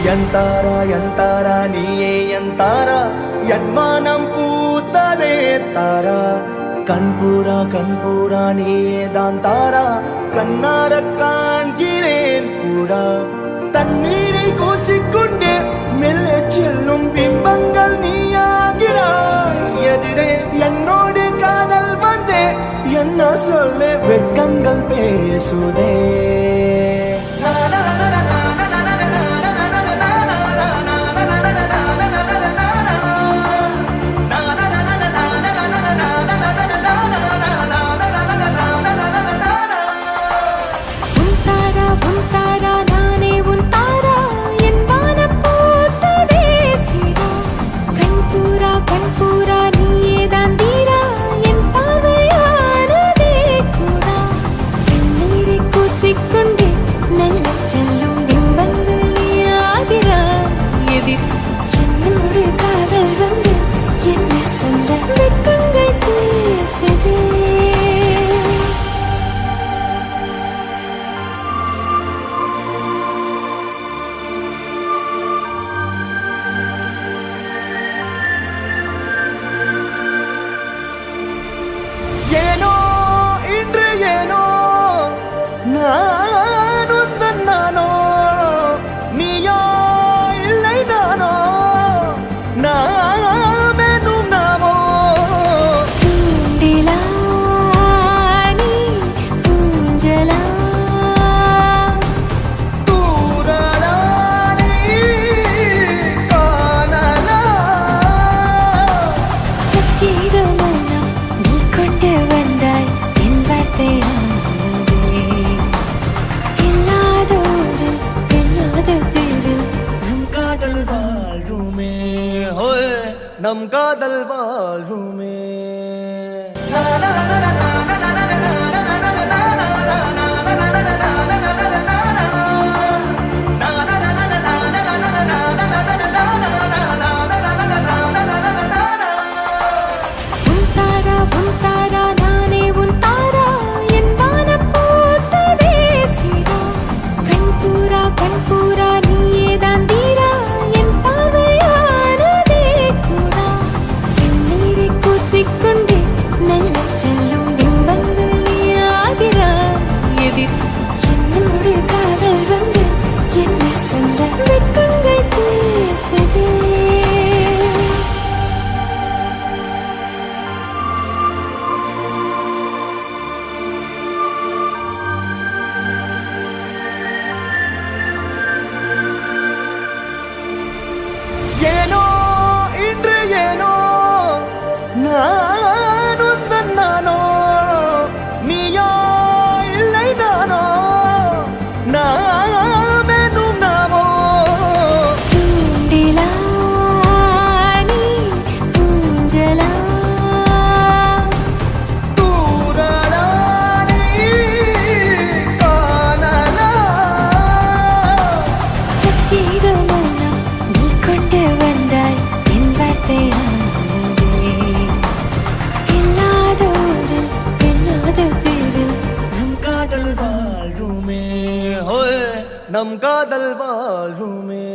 ಎಂತಾರ ನೀಯೇ ಎಂತಾರ ಎನ್ಮಾನಂ பூத்ததே தாரா கண்பூரா நீயே தான் தாரா கண்ணார காண்கிறேன் கூடா தண்ணீரை கூசிக்கொண்டே மெல்ல செல்லும் பிம்பங்கள் நீயாகிறாய் எதிரே என்னோடு காதல் வந்தே என்ன சொல்ல வெட்கங்கள் பேசுதே நானோ நீயோ இல்லை நானோ நாமெனும் நாமோ தூண்டிலா நீ ஊஞ்சலா தூரலா நீ காணலா சத்தியத மௌனம் நீ கொண்டு வந்தாய் என் வார்த்தையா நம் காதல் வாழ்வுமே ஏனோ இன்று ஏனோ நானுந்தன் நானோ நீயோ இல்லை நானோ நாமெனும் நாமோ தூண்டிலா நீ ஊஞ்சலா தூரலா நீ காணலா சத்தியத மௌனம் நீ கொண்டு வந்தாய் என் வார்த்தையானதே இல்லாத ஊரில் இல்லாத பேரில் நம் காதல் வாழ்வுமே நம் காதல் வாழ்வுமே